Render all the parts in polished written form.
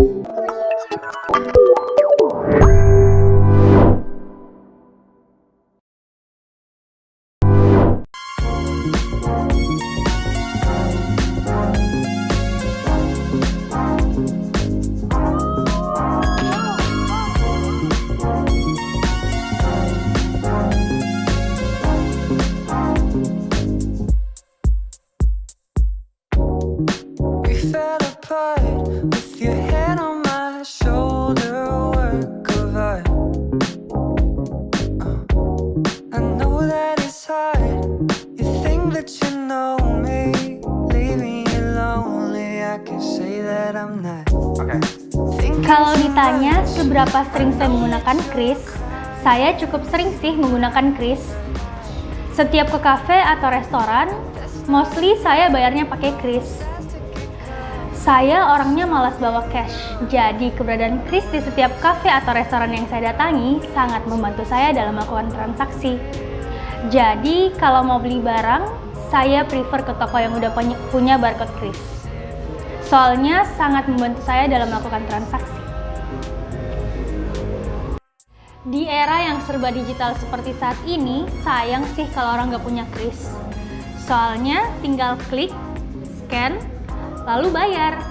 We fell apart with your head on my shoulder, a work of art. I know that it's hard. You think that you know me, leaving you lonely. I can say that I'm not. Kalau ditanya seberapa sering saya menggunakan kris, saya cukup sering sih menggunakan kris. Setiap ke kafe atau restoran, mostly saya bayarnya pakai kris. Saya orangnya malas bawa cash, jadi keberadaan kris di setiap kafe atau restoran yang saya datangi sangat membantu saya dalam melakukan transaksi. Jadi kalau mau beli barang, saya prefer ke toko yang udah punya barcode kris. Soalnya sangat membantu saya dalam melakukan transaksi. Di era yang serba digital seperti saat ini, sayang sih kalau orang nggak punya kris. Soalnya tinggal klik, scan, lalu bayar.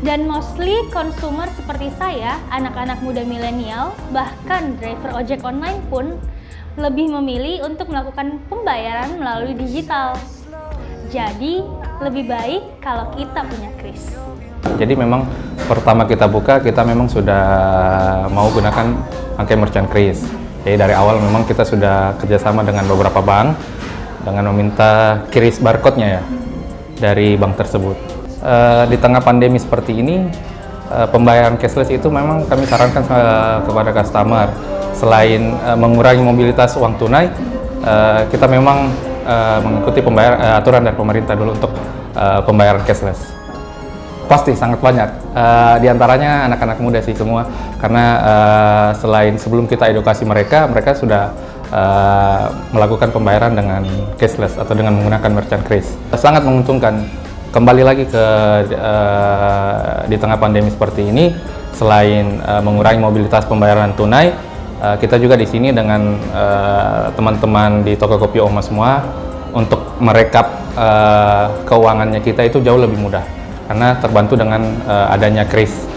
Dan mostly consumer seperti saya, anak-anak muda milenial, bahkan driver ojek online pun lebih memilih untuk melakukan pembayaran melalui digital. Jadi, lebih baik kalau kita punya kris. Jadi memang pertama kita buka, kita memang sudah mau gunakan pakai merchant kris. Jadi dari awal memang kita sudah kerjasama dengan beberapa bank dengan meminta kris barcode-nya ya dari bank tersebut. Di tengah pandemi seperti ini, pembayaran cashless itu memang kami sarankan kepada customer. Selain mengurangi mobilitas uang tunai, kita memang mengikuti aturan dari pemerintah dulu untuk pembayaran cashless. Pasti sangat banyak, di antaranya anak-anak muda sih semua, karena selain sebelum kita edukasi mereka sudah melakukan pembayaran dengan cashless atau dengan menggunakan merchant kris. Sangat menguntungkan. Kembali lagi ke di tengah pandemi seperti ini, selain mengurangi mobilitas pembayaran tunai, kita juga di sini dengan teman-teman di toko kopi Oma semua untuk merekap keuangannya kita itu jauh lebih mudah karena terbantu dengan adanya kris.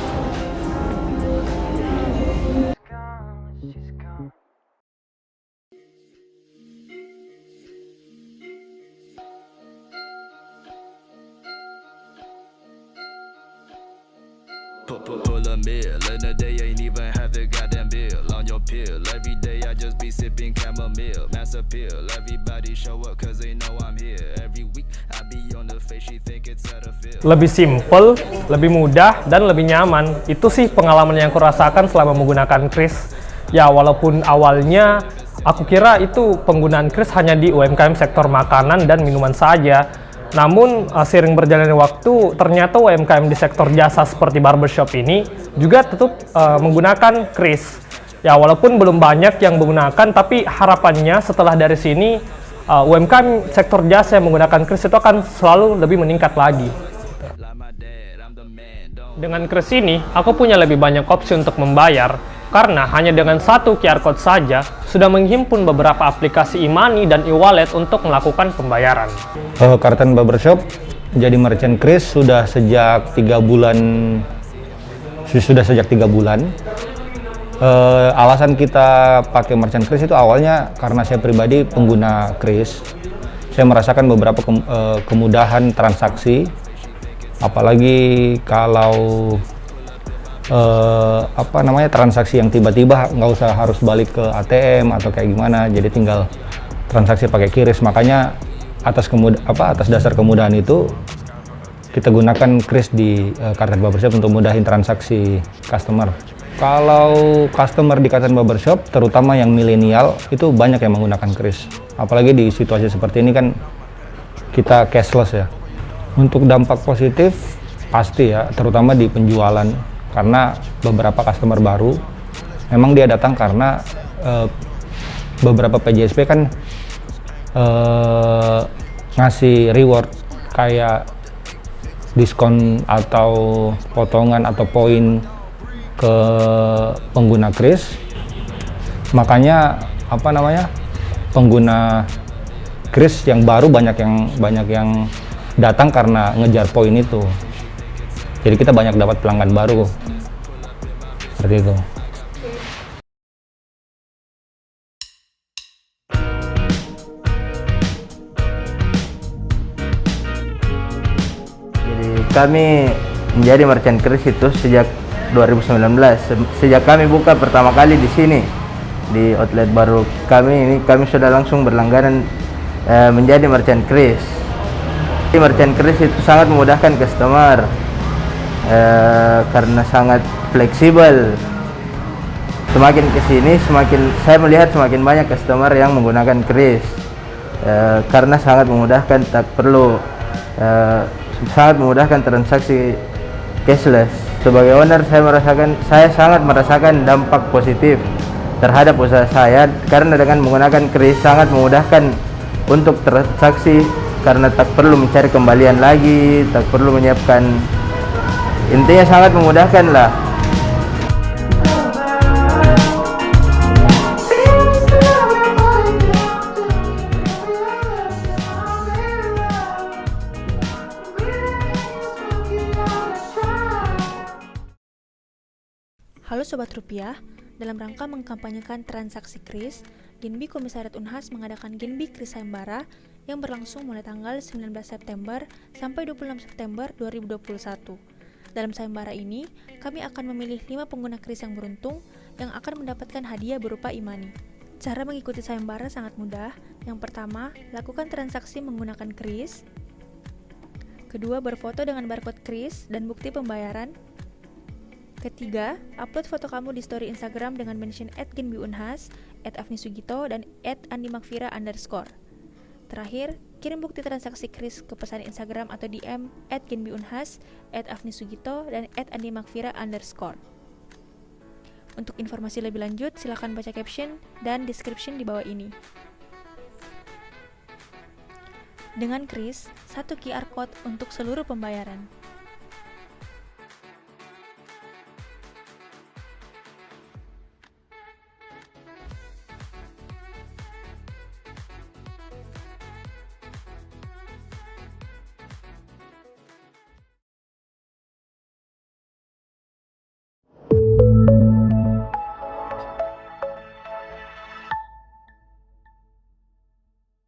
Pull a meal in a day, ain't even have the goddamn bill on your pill. Every day I just be sipping chamomile, master pill. Everybody show up cause they know I'm here. Every week I be on the face, she think it's at a field. Lebih simple, lebih mudah, dan lebih nyaman. Itu sih pengalaman yang aku rasakan selama menggunakan kris. Ya walaupun awalnya aku kira itu penggunaan kris hanya di UMKM sektor makanan dan minuman saja. Namun, seiring berjalannya waktu, ternyata UMKM di sektor jasa seperti barbershop ini juga tetap menggunakan kris. Ya, walaupun belum banyak yang menggunakan, tapi harapannya setelah dari sini, UMKM sektor jasa yang menggunakan kris itu akan selalu lebih meningkat lagi. Dengan kris ini, aku punya lebih banyak opsi untuk membayar, karena hanya dengan satu QR Code saja, sudah menghimpun beberapa aplikasi e-money dan e-wallet untuk melakukan pembayaran. Kartan Barbershop jadi merchant kris sudah sejak 3 bulan. Alasan kita pakai merchant kris itu awalnya karena saya pribadi pengguna kris. Saya merasakan beberapa kemudahan transaksi, apalagi kalau transaksi yang tiba-tiba nggak usah harus balik ke ATM atau kayak gimana, jadi tinggal transaksi pakai kris. Makanya atas dasar kemudahan itu kita gunakan kris di Kartan Barbershop untuk mudahin transaksi customer. Kalau customer di Kartan Barbershop, terutama yang milenial, itu banyak yang menggunakan kris. Apalagi di situasi seperti ini kan kita cashless ya. Untuk dampak positif pasti ya, terutama di penjualan. Karena beberapa customer baru memang dia datang karena beberapa PJSP kan ngasih reward kayak diskon atau potongan atau poin ke pengguna kris. Makanya pengguna kris yang baru banyak yang datang karena ngejar poin itu. Jadi kita banyak dapat pelanggan baru seperti itu. Kami menjadi merchant kris itu sejak 2019. Sejak kami buka pertama kali di sini, di outlet baru kami ini, kami sudah langsung berlangganan menjadi merchant kris. Merchant kris itu sangat memudahkan customer karena sangat fleksibel. Semakin kesini, saya melihat semakin banyak customer yang menggunakan kris karena sangat memudahkan, sangat memudahkan transaksi cashless. Sebagai owner, saya sangat merasakan dampak positif terhadap usaha saya karena dengan menggunakan kris sangat memudahkan untuk transaksi karena tak perlu mencari kembalian lagi, tak perlu menyiapkan, intinya sangat memudahkan lah. Halo Sobat Rupiah, dalam rangka mengkampanyekan transaksi kris, Genbi Komisariat Unhas mengadakan Genbi Kris Sayembara yang berlangsung mulai tanggal 19 September sampai 26 September 2021. Dalam sayembara ini, kami akan memilih 5 pengguna kris yang beruntung yang akan mendapatkan hadiah berupa e-money. Cara mengikuti sayembara sangat mudah. Yang pertama, lakukan transaksi menggunakan kris. Kedua, berfoto dengan barcode kris dan bukti pembayaran. Ketiga, upload foto kamu di story Instagram dengan mention @genbiunhas, @afnisugito, dan @andimakfira_. Terakhir, kirim bukti transaksi kris ke pesan Instagram atau DM @genbiunhas, @afnisugito, dan @andimakfira_. Untuk informasi lebih lanjut, silakan baca caption dan description di bawah ini. Dengan kris, 1 QR code untuk seluruh pembayaran.